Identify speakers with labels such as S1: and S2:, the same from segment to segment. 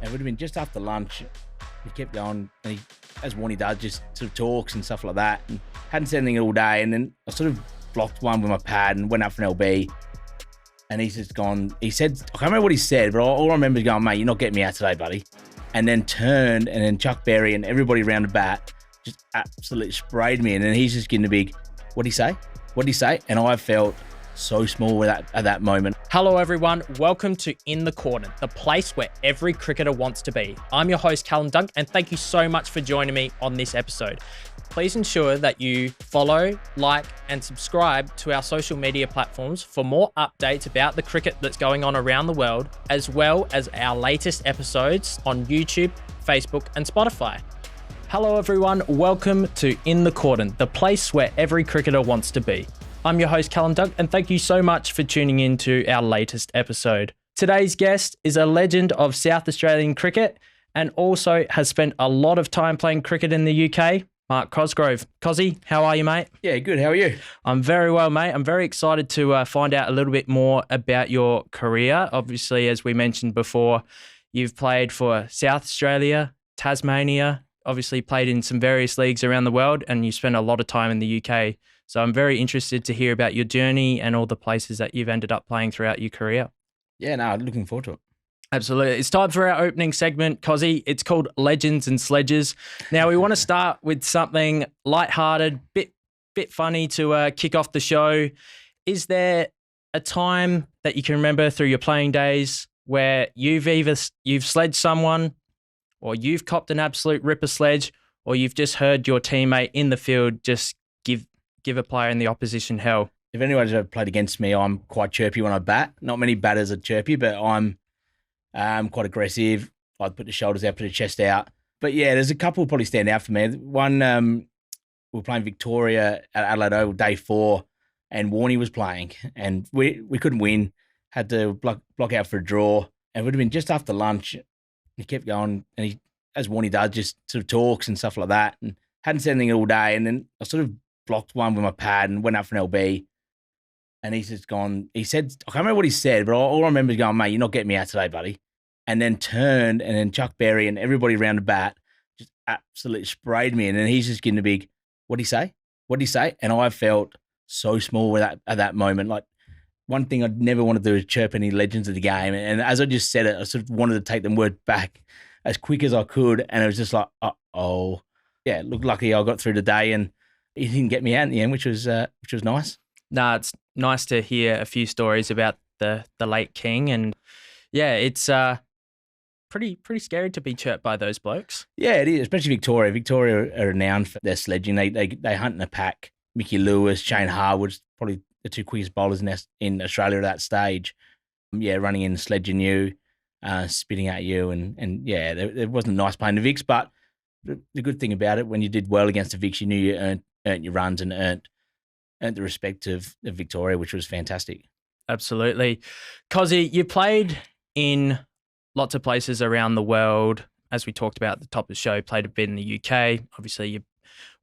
S1: It would have been just after lunch. He kept going, and he, as Warnie does, just sort of talks and stuff like that. And hadn't said anything all day, and then I sort of blocked one with my pad and went up for an LB. And he's just gone. He said, I can't remember what he said, but all I remember is going, "Mate, you're not getting me out today, buddy." And then turned, and then Chuck Berry and everybody around the bat just absolutely sprayed me. And then he's just getting a big, "What'd he say? What'd he say?" And I felt so small at that moment.
S2: Hello everyone, welcome to In the Corner, the place where every cricketer wants to be. I'm your host Callum Dunk, and thank you so much for joining me on this episode. Please ensure that you follow, like and subscribe to our social media platforms for more updates about the cricket that's going on around the world, as well as our latest episodes on YouTube, Facebook and Spotify. Hello everyone, welcome to In the Corner, the place where every cricketer wants to be. I'm your host, Callum Dunk, and thank you so much for tuning in to our latest episode. Today's guest is a legend of South Australian cricket and also has spent a lot of time playing cricket in the UK, Mark Cosgrove. Cozzie, how are you, mate?
S1: Yeah, good. How are you?
S2: I'm very well, mate. I'm very excited to find out a little bit more about your career. Obviously, as we mentioned before, you've played for South Australia, Tasmania, obviously played in some various leagues around the world, and you spent a lot of time in the UK. So I'm very interested to hear about your journey and all the places that you've ended up playing throughout your career.
S1: Yeah, no, looking forward to it.
S2: Absolutely. It's time for our opening segment, Cozzie. It's called Legends and Sledges. Now, we want to start with something lighthearted, bit funny to kick off the show. Is there a time that you can remember through your playing days where you've sledged someone, or you've copped an absolute ripper sledge, or you've just heard your teammate in the field just give a player in the opposition hell?
S1: If anyone's ever played against me, I'm quite chirpy when I bat. Not many batters are chirpy, but I'm quite aggressive. I'd put the shoulders out, put the chest out. But yeah, there's a couple probably stand out for me. One, we were playing Victoria at Adelaide Oval day 4, and Warnie was playing, and we couldn't win. Had to block out for a draw, and it would have been just after lunch. He kept going, and he, as Warnie does, just sort of talks and stuff like that, and hadn't said anything all day. And then I sort of blocked one with my pad and went up for an LB. And he's just gone. He said, I can't remember what he said, but all I remember is going, "Mate, you're not getting me out today, buddy." And then turned, and then Chuck Berry and everybody around the bat just absolutely sprayed me. And then he's just getting a big, "What'd he say? What'd he say?" And I felt so small at that moment. Like, one thing I'd never want to do is chirp any legends of the game. And as I just said it, I sort of wanted to take them words back as quick as I could. And it was just like, uh-oh. Yeah, look, lucky I got through the day, and he didn't get me out in the end, which was nice.
S2: No, it's nice to hear a few stories about the late king, and yeah, it's pretty scary to be chirped by those blokes.
S1: Yeah, it is, especially Victoria. Victoria are renowned for their sledging. They hunt in a pack. Mickey Lewis, Shane Harwood's probably the two quickest bowlers in Australia at that stage. Yeah, running in, sledging you, spitting at you, and yeah, it wasn't nice playing the Vicks, but the good thing about it, when you did well against the Vicks, you knew you earned your runs and earned the respect of Victoria, which was fantastic.
S2: Absolutely. Cozzie, you played in lots of places around the world. As we talked about at the top of the show, played a bit in the UK. Obviously, you're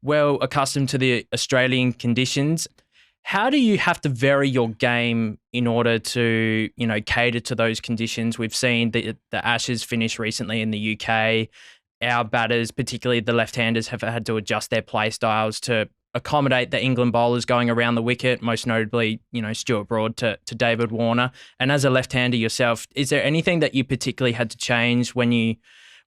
S2: well accustomed to the Australian conditions. How do you have to vary your game in order to, cater to those conditions? We've seen the Ashes finish recently in the UK. Our batters, particularly the left-handers, have had to adjust their play styles to accommodate the England bowlers going around the wicket, most notably, Stuart Broad to David Warne. And as a left-hander yourself, is there anything that you particularly had to change when you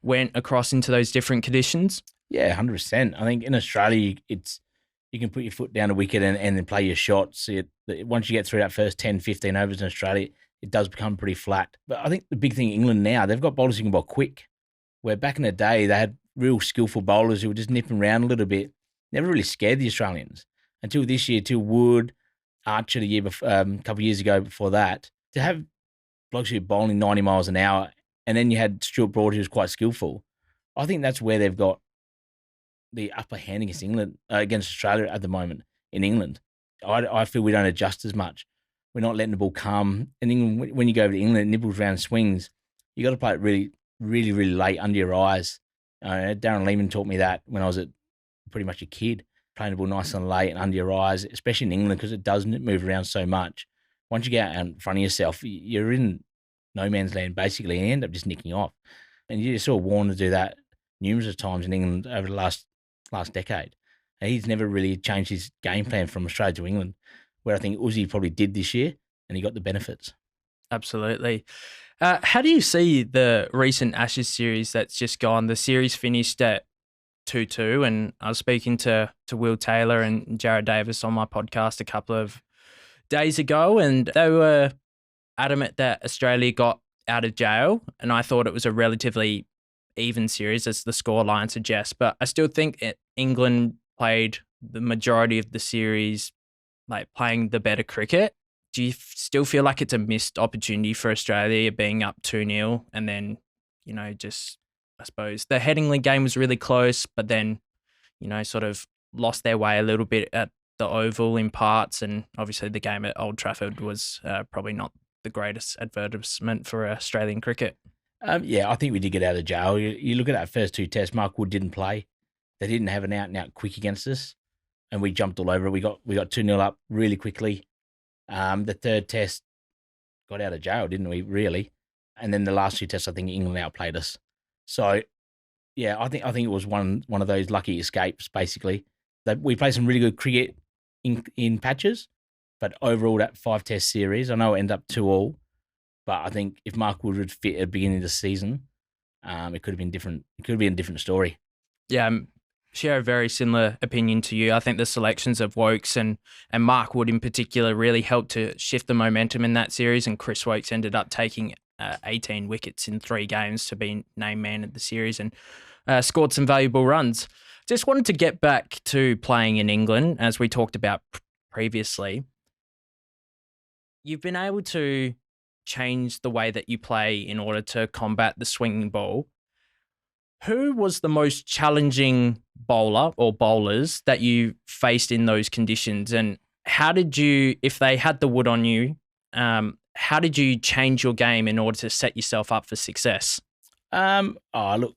S2: went across into those different conditions?
S1: Yeah, 100%. I think in Australia, you can put your foot down a wicket and then play your shots. Once you get through that first 10, 15 overs in Australia, it does become pretty flat. But I think the big thing in England now, they've got bowlers who can bowl quick, where back in the day, they had real skillful bowlers who were just nipping around a little bit. Never really scared the Australians until this year, till Wood, Archer the year before, a couple of years ago before that. To have blokes who are bowling 90 miles an hour, and then you had Stuart Broad who was quite skillful. I think that's where they've got the upper hand against England, against Australia at the moment in England. I feel we don't adjust as much. We're not letting the ball come. And England, when you go over to England, it nibbles around swings. You got to play it really, really, really late under your eyes. Darren Lehman taught me that when I was pretty much a kid, playing the ball nice and late and under your eyes, especially in England because it doesn't move around so much. Once you get out in front of yourself, you're in no man's land basically, and you end up just nicking off. And you saw Warne do that numerous times in England over the last decade. And he's never really changed his game plan from Australia to England, where I think Uzi probably did this year, and he got the benefits.
S2: Absolutely. How do you see the recent Ashes series that's just gone? The series finished at 2-2, and I was speaking to Will Taylor and Jared Davis on my podcast a couple of days ago, and they were adamant that Australia got out of jail, and I thought it was a relatively even series, as the scoreline suggests. But I still think England played the majority of the series, like playing the better cricket. Do you still feel like it's a missed opportunity for Australia being up 2-0 and then, just, I suppose the Headingley game was really close, but then, sort of lost their way a little bit at the Oval in parts, and obviously the game at Old Trafford was probably not the greatest advertisement for Australian cricket.
S1: Yeah, I think we did get out of jail. You look at that first 2 tests, Mark Wood didn't play. They didn't have an out-and-out quick against us, and we jumped all over it. We got 2-0 up really quickly. The third test got out of jail, didn't we, really? And then the last 2 tests, I think England outplayed us. So, yeah, I think it was one of those lucky escapes, basically. That we played some really good cricket in patches, but overall that 5-test series, I know it ended up 2-2, but I think if Mark Wood would fit at the beginning of the season, it could have been different. It could have been a different story.
S2: Yeah, share a very similar opinion to you. I think the selections of Wokes and Mark Wood in particular really helped to shift the momentum in that series, and Chris Wokes ended up taking 18 wickets in 3 games to be named man of the series and scored some valuable runs. Just wanted to get back to playing in England, as we talked about previously. You've been able to change the way that you play in order to combat the swinging ball. Who was the most challenging bowler or bowlers that you faced in those conditions? And how did you, if they had the wood on you, how did you change your game in order to set yourself up for success?
S1: Look,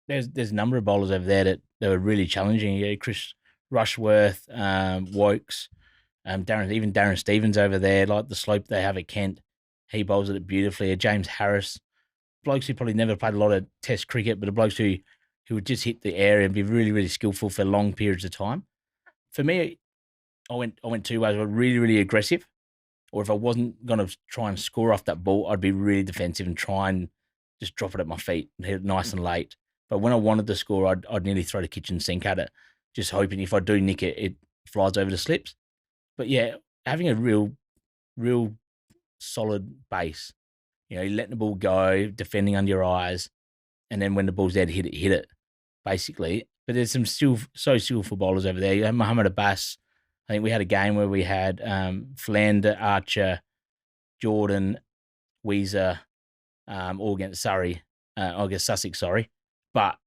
S1: there's a number of bowlers over there that were really challenging. Yeah, Chris Rushworth, Wokes, Darren Stevens over there, like the slope they have at Kent. He bowls it beautifully. James Harris, blokes who probably never played a lot of Test cricket, but the blokes who would just hit the air and be really, really skillful for long periods of time. For me, I went 2 ways. I was really, really aggressive, or if I wasn't going to try and score off that ball, I'd be really defensive and try and just drop it at my feet and hit it nice and late. But when I wanted to score, I'd nearly throw the kitchen sink at it, just hoping if I do nick it, it flies over the slips. But yeah, having a real solid base, you're letting the ball go, defending under your eyes, and then when the ball's there to hit it, basically. But there's some so skillful bowlers over there. You have Mohammed Abbas. I think we had a game where we had Philander, Archer, Jordan, Weezer, all against Sussex, sorry. But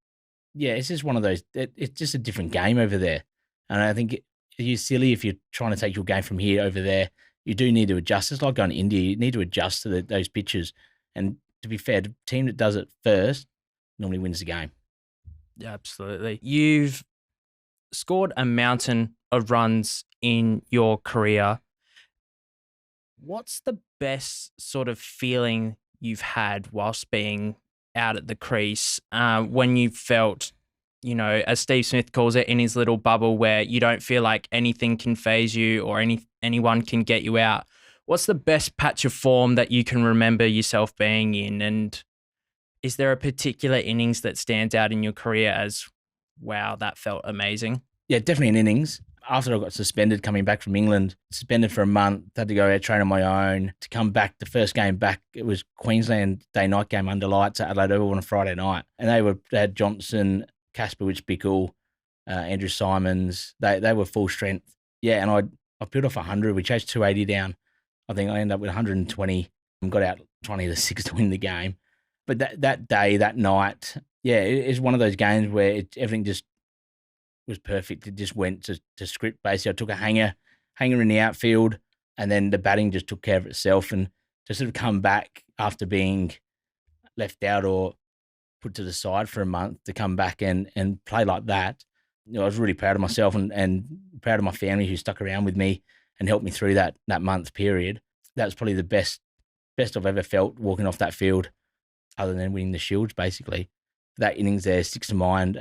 S1: yeah, it's just one of those. It's just a different game over there, and I think you're silly if you're trying to take your game from here over there. You do need to adjust. It's like going to India. You need to adjust to those pitches. And to be fair, the team that does it first normally wins the game.
S2: Yeah, absolutely. You've scored a mountain of runs in your career. What's the best sort of feeling you've had whilst being out at the crease when you felt, as Steve Smith calls it, in his little bubble where you don't feel like anything can phase you or anyone can get you out? What's the best patch of form that you can remember yourself being in? And is there a particular innings that stands out in your career as, wow, that felt amazing?
S1: Yeah, definitely an innings. After I got suspended coming back from England, suspended for a month, had to go out train on my own. To come back, the first game back, it was Queensland day-night game under lights at Adelaide Oval on a Friday night. And they had Johnson, Kasperwich, Bickle, Andrew Simons. They were full strength. Yeah, and I peeled off 100. We chased 280 down. I think I ended up with 120 and got out trying to hit a 6 to win the game. But that day, that night, yeah, it's one of those games where everything just was perfect. It just went to script. Basically, I took a hanger in the outfield, and then the batting just took care of itself. And to sort of come back after being left out or put to the side for a month to come back and play like that, I was really proud of myself and proud of my family who stuck around with me and helped me through that month period. That was probably the best I've ever felt walking off that field. other than winning the Shields, basically. That innings there sticks to mind.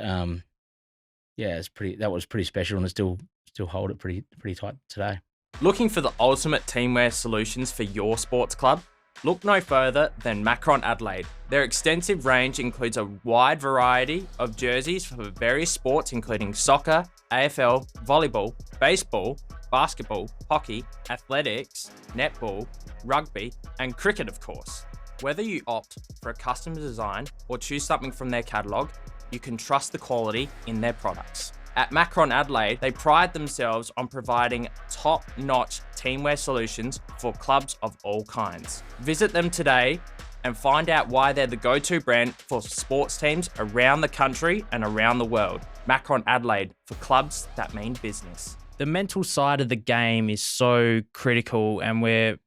S1: Yeah, that was pretty special, and I still hold it pretty tight today.
S2: Looking for the ultimate teamwear solutions for your sports club? Look no further than Macron Adelaide. Their extensive range includes a wide variety of jerseys for various sports, including soccer, AFL, volleyball, baseball, basketball, hockey, athletics, netball, rugby, and cricket, of course. Whether you opt for a custom design or choose something from their catalogue, you can trust the quality in their products. At Macron Adelaide, they pride themselves on providing top-notch teamwear solutions for clubs of all kinds. Visit them today and find out why they're the go-to brand for sports teams around the country and around the world. Macron Adelaide, for clubs that mean business. The mental side of the game is so critical, and we're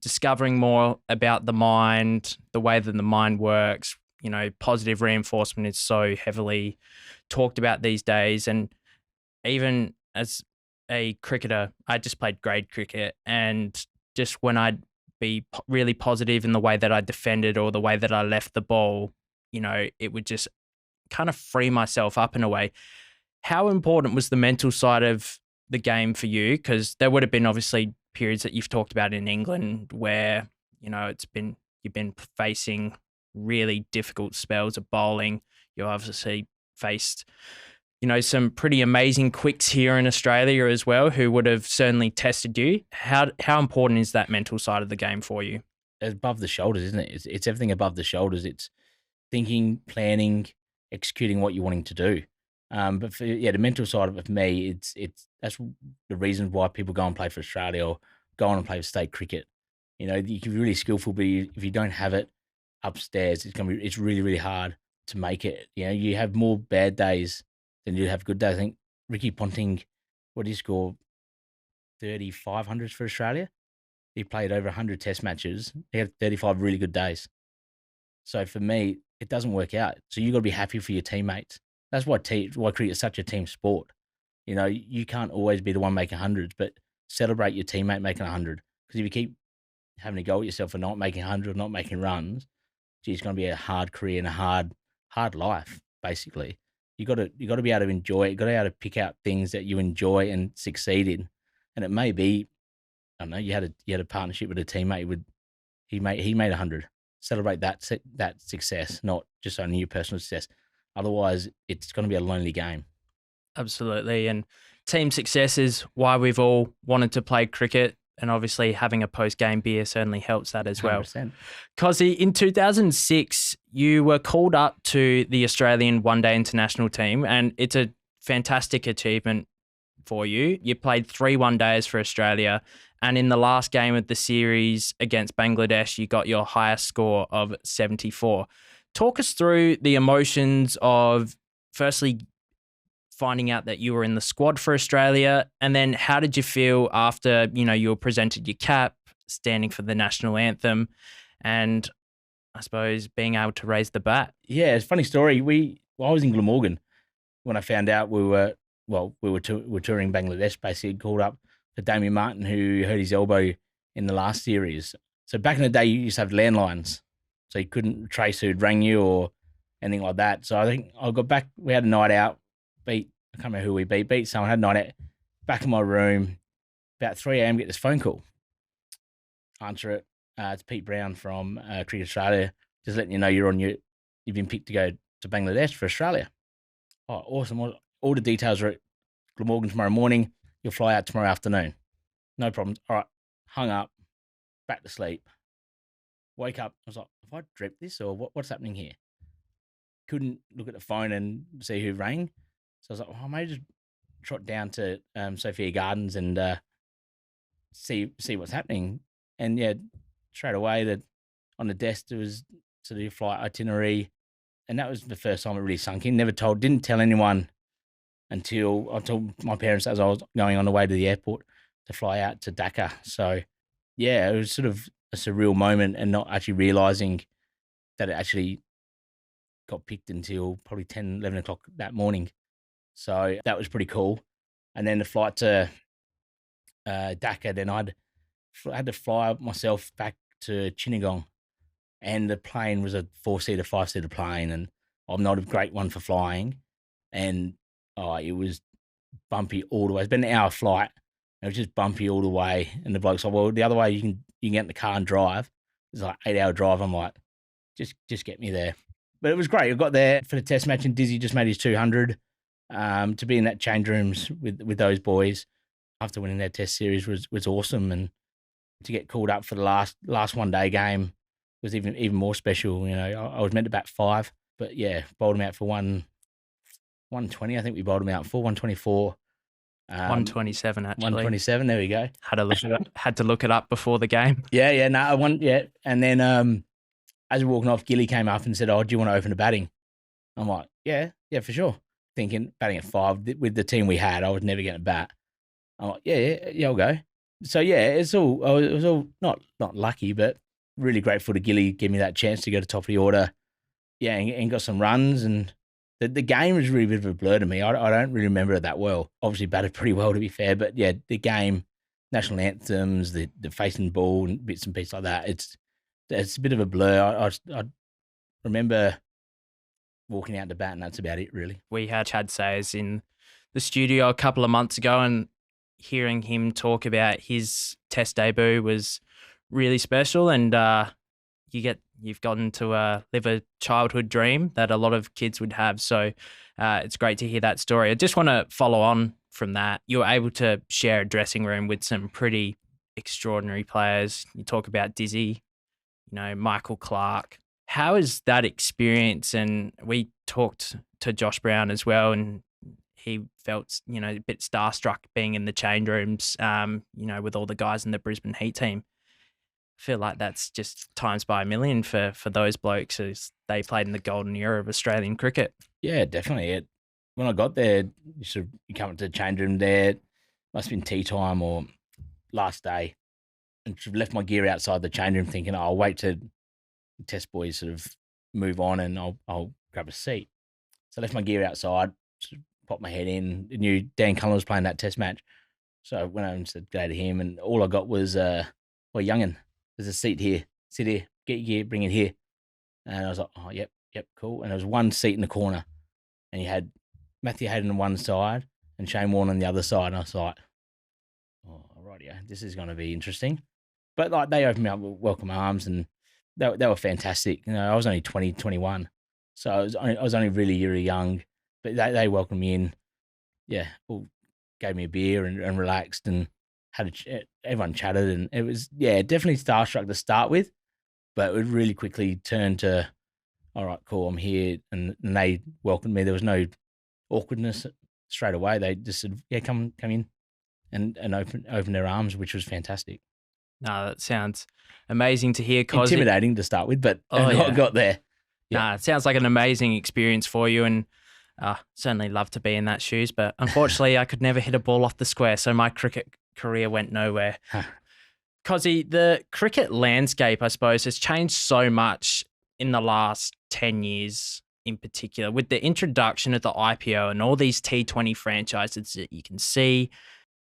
S2: discovering more about the mind, the way that the mind works. Positive reinforcement is so heavily talked about these days. And even as a cricketer, I just played grade cricket, and just when I'd be really positive in the way that I defended or the way that I left the ball, it would just kind of free myself up in a way. How important was the mental side of the game for you? Because there would have been obviously periods that you've talked about in England where, you've been facing really difficult spells of bowling. You obviously faced, some pretty amazing quicks here in Australia as well, who would have certainly tested you. How important is that mental side of the game for you?
S1: It's above the shoulders, isn't it? It's everything above the shoulders. It's thinking, planning, executing what you're wanting to do. But the mental side of it for me, that's the reason why people go and play for Australia or go on and play for state cricket. You can be really skillful, but if you don't have it upstairs, it's really, really hard to make it. You have more bad days than you have good days. I think Ricky Ponting, what did he score? 3,500s for Australia. He played over 100 test matches. He had 35 really good days. So for me, it doesn't work out. So you got to be happy for your teammates. That's why cricket is such a team sport. You can't always be the one making hundreds, but celebrate your teammate making 100. Because if you keep having a go at yourself for not making 100 or not making runs, it's going to be a hard career and a hard life, basically. You got to be able to enjoy it. You got to be able to pick out things that you enjoy and succeed in. And it may be, I don't know, you had a partnership with a teammate. He made 100. Celebrate that success, not just only your personal success. Otherwise, it's going to be a lonely game.
S2: Absolutely. And team success is why we've all wanted to play cricket. And obviously having a post-game beer certainly helps that as well.
S1: 100%.
S2: Cozzie, in 2006, you were called up to the Australian one-day international team, and it's a fantastic achievement for you. You played 3 one-days for Australia, and in the last game of the series against Bangladesh, you got your highest score of 74. Talk us through the emotions of, firstly, finding out that you were in the squad for Australia, and then how did you feel after, you were presented your cap, standing for the national anthem, and I suppose being able to raise the bat?
S1: Yeah, it's a funny story. I was in Glamorgan when I found out we were touring Bangladesh, basically called up for Damien Martin, who hurt his elbow in the last series. So back in the day, you used to have landlines, so you couldn't trace who'd rang you or anything like that. So I think I got back, we had a night out, I can't remember who we beat someone, had a night out, back in my room, about 3 a.m, get this phone call. Answer it. It's Pete Brown from Cricket Australia, just letting you know you've been picked to go to Bangladesh for Australia. Oh, awesome. All the details are at Glamorgan tomorrow morning. You'll fly out tomorrow afternoon. No problems. All right. Hung up, back to sleep. Wake up. I was like, have I dreamt this or what's happening here? Couldn't look at the phone and see who rang. So I was like, I may just trot down to Sophia Gardens and see what's happening. And yeah, straight away on the desk there was sort of your flight itinerary, and that was the first time it really sunk in. Didn't tell anyone until I told my parents as I was going on the way to the airport to fly out to Dhaka. So yeah, it was sort of a surreal moment, and not actually realizing that it actually got picked until probably 10, 11 o'clock that morning. So that was pretty cool. And then the flight to Dhaka, then I had to fly myself back to Chittagong and the plane was a 4-seater, 5-seater plane, and I'm not a great one for flying, and it was bumpy all the way. It's been an hour flight. It was just bumpy all the way, and the bloke's like, "Well, the other way you can get in the car and drive." It's like 8-hour drive. I'm like, just get me there. But it was great. I got there for the test match, and Dizzy just made his 200. To be in that change rooms with those boys after winning their test series was awesome, and to get called up for the last one day game was even more special. You know, I was meant to bat 5, but yeah, bowled him out for 120. I think we bowled him out for 124.
S2: 127 actually.
S1: 127. There we go.
S2: Had to look it up before the game.
S1: Yeah. No, I won. Yeah, and then as we were walking off, Gilly came up and said, "Oh, do you want to open the batting?" I'm like, "Yeah, for sure." Thinking batting at 5 with the team we had, I was never going to bat. I'm like, yeah, I'll go. So yeah, it was all not lucky, but really grateful to Gilly give me that chance to go to top of the order. Yeah, and got some runs, and the game was really a bit of a blur to me. I don't really remember it that well. Obviously batted pretty well, to be fair, but yeah, the game, national anthems, the facing the ball and bits and pieces like that, it's a bit of a blur. I remember walking out to bat, and that's about it, really.
S2: We had Chad Sayers in the studio a couple of months ago, and hearing him talk about his test debut was really special. And you've gotten to live a childhood dream that a lot of kids would have. So it's great to hear that story. I just want to follow on from that. You were able to share a dressing room with some pretty extraordinary players. You talk about Dizzy, Michael Clarke. How is that experience? And we talked to Josh Brown as well, and he felt, a bit starstruck being in the change rooms, with all the guys in the Brisbane Heat team. I feel like that's just times by a million for those blokes as they played in the golden era of Australian cricket.
S1: Yeah, definitely. When I got there, you come up to the change room there, must have been tea time or last day, and left my gear outside the change room thinking, I'll wait to test boys sort of move on and I'll grab a seat. So I left my gear outside, sort of popped my head in. I knew Dan Cullen was playing that test match. So I went over and said g'day to him, and all I got was, well, young'un, there's a seat here. Sit here, get your gear, bring it here. And I was like, oh, yep, cool. And there was one seat in the corner, and you had Matthew Hayden on one side and Shane Warne on the other side. And I was like, oh, righty, this is going to be interesting. But like, they opened me up with welcome arms, and they were fantastic. I was only 20, 21. So I was only really young, but they welcomed me in. Yeah, all gave me a beer and relaxed, and everyone chatted, and it was, definitely starstruck to start with, but it really quickly turned to, all right, cool, I'm here, and they welcomed me. There was no awkwardness straight away. They just said, yeah, come in, and open their arms, which was fantastic.
S2: No, that sounds amazing to hear. Cozzie.
S1: Intimidating to start with, but got there.
S2: Yeah. Nah, it sounds like an amazing experience for you, and certainly love to be in that shoes. But unfortunately, I could never hit a ball off the square, so my cricket career went nowhere. Cozzie, the cricket landscape, I suppose, has changed so much in the last 10 years in particular, with the introduction of the IPO and all these T20 franchises that you can see.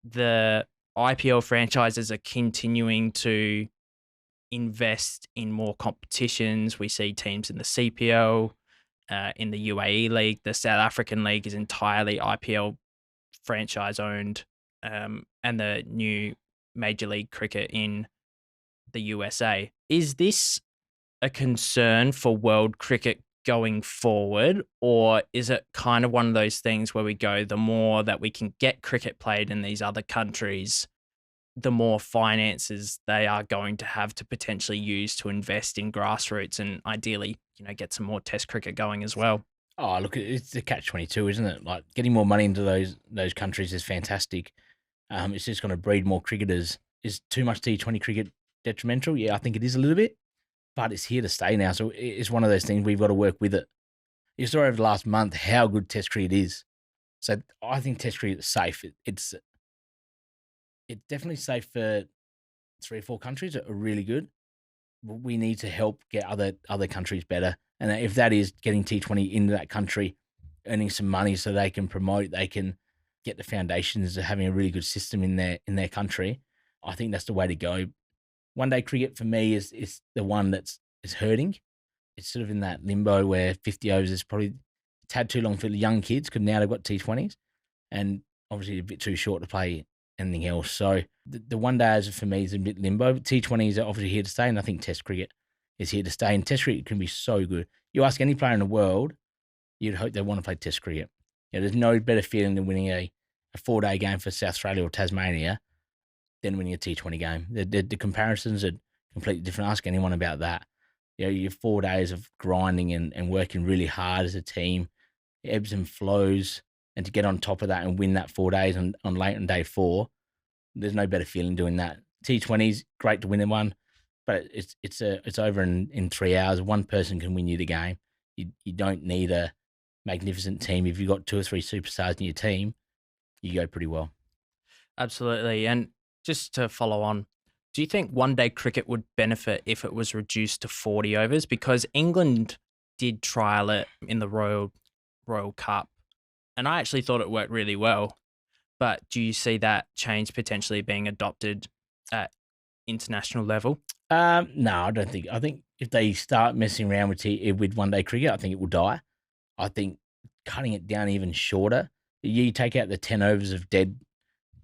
S2: The IPL franchises are continuing to invest in more competitions. We see teams in the CPL, in the UAE League. The South African League is entirely IPL franchise owned, and the new Major League Cricket in the USA. Is this a concern for world cricket going forward, or is it kind of one of those things where we go, the more that we can get cricket played in these other countries, the more finances they are going to have to potentially use to invest in grassroots and ideally, get some more test cricket going as well?
S1: Oh, look, it's the catch-22, isn't it? Like, getting more money into those countries is fantastic. It's just going to breed more cricketers. Is too much T20 cricket detrimental? Yeah, I think it is a little bit, but it's here to stay now. So it's one of those things we've got to work with it. You saw over the last month how good test cricket is. So I think test cricket is safe. It's definitely safe for 3 or 4 countries that are really good. But we need to help get other countries better. And if that is getting T20 into that country, earning some money so they can promote, they can get the foundations of having a really good system in their country, I think that's the way to go. One day cricket for me is the one that's is hurting. It's sort of in that limbo where 50 overs is probably a tad too long for the young kids because now they've got T20s and obviously a bit too short to play anything else. So the one days for me is a bit limbo. T20s are obviously here to stay, and I think Test cricket is here to stay. And Test cricket can be so good. You ask any player in the world, you'd hope they want to play Test cricket. There's no better feeling than winning a 4-day game for South Australia or Tasmania than winning a T20 game. The comparisons are completely different. Ask anyone about that. Your 4 days of grinding and working really hard as a team, ebbs and flows, and to get on top of that and win that 4 days on late on day 4, there's no better feeling doing that. T20's great to win in one, but it's over in 3 hours. One person can win you the game. You don't need a magnificent team. If you've got 2 or 3 superstars in your team, you go pretty well.
S2: Absolutely. And just to follow on, do you think one-day cricket would benefit if it was reduced to 40 overs? Because England did trial it in the Royal Cup, and I actually thought it worked really well. But do you see that change potentially being adopted at international level?
S1: No, I don't think. I think if they start messing around with one-day cricket, I think it will die. I think cutting it down even shorter, you take out the 10 overs of dead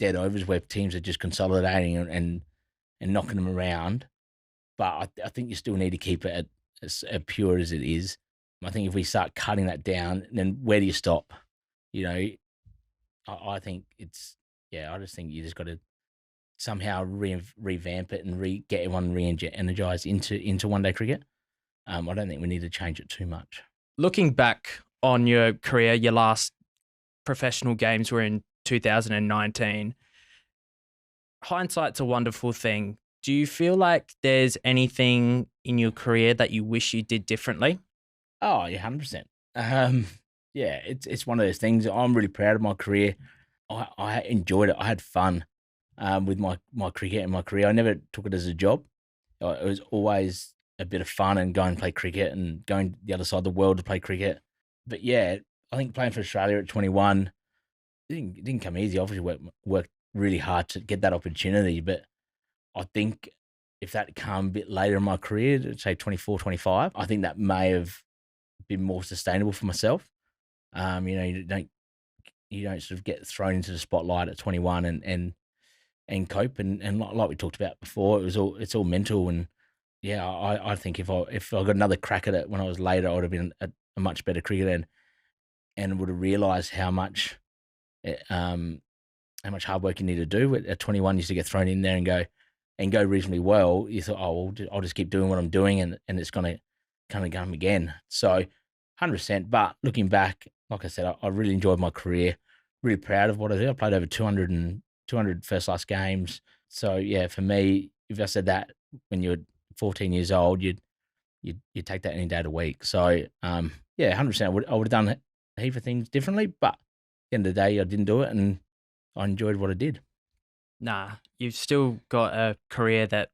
S1: overs where teams are just consolidating and knocking them around. But I think you still need to keep it as pure as it is. I think if we start cutting that down, then where do you stop? I think I just think you just got to somehow revamp it and get everyone re-energized into one-day cricket. I don't think we need to change it too much.
S2: Looking back on your career, your last professional games were in 2019. Hindsight's a wonderful thing. Do you feel like there's anything in your career that you wish you did differently?
S1: Oh, yeah, 100%. Yeah, it's one of those things. I'm really proud of my career. I enjoyed it. I had fun with my cricket and my career. I never took it as a job. It was always a bit of fun and going and play cricket and going the other side of the world to play cricket. But yeah, I think playing for Australia at 21 it didn't come easy. Obviously, worked really hard to get that opportunity. But I think if that come a bit later in my career, say 24, 25, I think that may have been more sustainable for myself. You don't sort of get thrown into the spotlight at 21 and cope and like we talked about before, it's all mental. And yeah, I think if I got another crack at it when I was later, I would have been a much better cricketer and would have realised how much hard work you need to do. At 21, you used to get thrown in there and go reasonably well. You thought, oh, well, I'll just keep doing what I'm doing and it's going to kind of come again. So 100%. But looking back, like I said, I really enjoyed my career. Really proud of what I did. I played over 200 first-class games. So yeah, for me, if I said that when you were 14 years old, you'd take that any day of the week. So yeah, 100%. I would have done a heap of things differently, but at the end of the day, I didn't do it, and I enjoyed what I did.
S2: Nah, you've still got a career that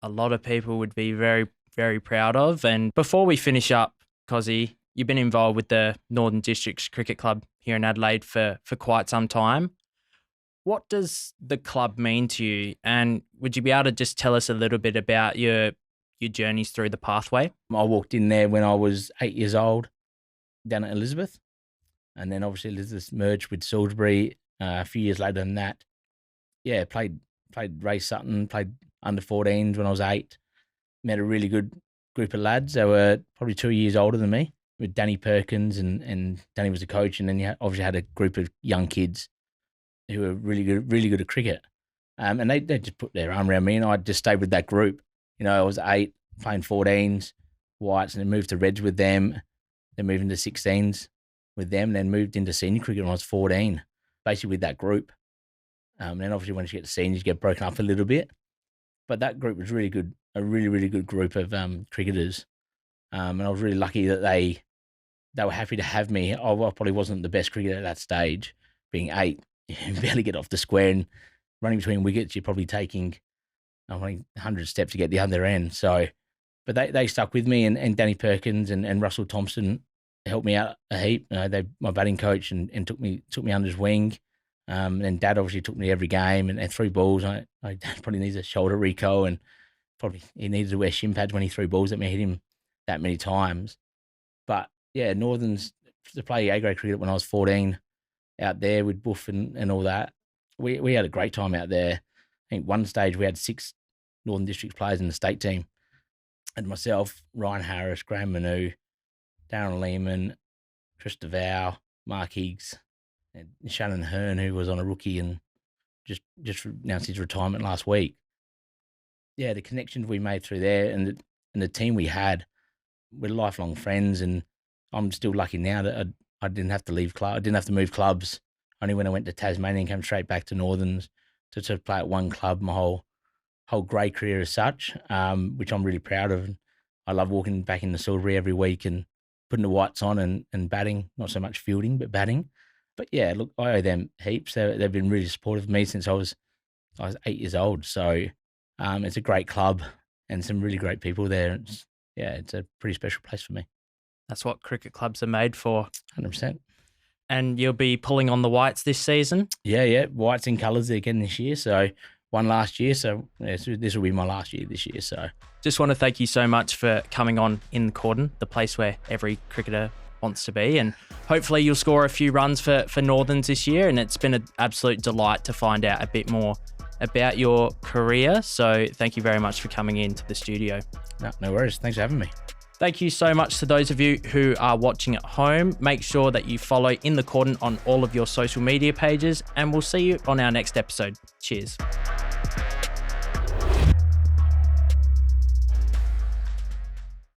S2: a lot of people would be very, very proud of. And before we finish up, Cozzie, you've been involved with the Northern Districts Cricket Club here in Adelaide for quite some time. What does the club mean to you? And would you be able to just tell us a little bit about your journeys through the pathway?
S1: I walked in there when I was 8 years old down at Elizabeth. And then obviously Elizabeth merged with Salisbury a few years later than that. Yeah, played Ray Sutton, played under 14s when I was 8. Met a really good group of lads. They were probably 2 years older than me, with Danny Perkins, and Danny was the coach. And then you obviously had a group of young kids who were really good at cricket. And they just put their arm around me, and I just stayed with that group. I was 8, playing 14s, whites, and then moved to Reds with them, then moved into 16s with them, and then moved into senior cricket when I was 14, basically with that group. And then obviously once you get to seniors, you get broken up a little bit. But that group was really good, a really good group of cricketers. And I was really lucky that they were happy to have me. I probably wasn't the best cricketer at that stage, being 8. You barely get off the square, and running between wickets, you're probably taking 100 steps to get the other end. So, but they stuck with me, and Danny Perkins and Russell Thompson helped me out a heap. They my batting coach and took me under his wing. And Dad obviously took me to every game, and threw balls. Dad probably needs a shoulder reco, and probably he needed to wear shin pads when he threw balls at me. Hit him that many times. But yeah, Northerns, to play A-grade cricket when I was 14 out there with Buff and all that, we had a great time out there. I think one stage we had 6 Northern Districts players in the state team. And myself, Ryan Harris, Graham Manu, Darren Lehman, Chris DeVow, Mark Higgs, and Shannon Hearn, who was on a rookie and just announced his retirement last week. Yeah, the connections we made through there and the team we had, we're lifelong friends, and I'm still lucky now that I didn't have to leave club. I didn't have to move clubs. Only when I went to Tasmania and came straight back to Northerns to play at one club my whole grey career as such, which I'm really proud of. I love walking back in the Silvery every week and putting the whites on and batting, not so much fielding, but batting. But yeah, look, I owe them heaps. They've been really supportive of me since I was 8 years old. So it's a great club and some really great people there. It's a pretty special place for me.
S2: That's what cricket clubs are made for.
S1: 100%.
S2: And you'll be pulling on the whites this season?
S1: Yeah. Whites in colours again this year. So won last year. So this will be my last year this year. So
S2: just want to thank you so much for coming on In the Cordon, the place where every cricketer wants to be. And hopefully you'll score a few runs for Northerns this year. And it's been an absolute delight to find out a bit more about your career. So thank you very much for coming into the studio.
S1: No worries. Thanks for having me.
S2: Thank you so much to those of you who are watching at home. Make sure that you follow In the Cordon on all of your social media pages, and we'll see you on our next episode. Cheers.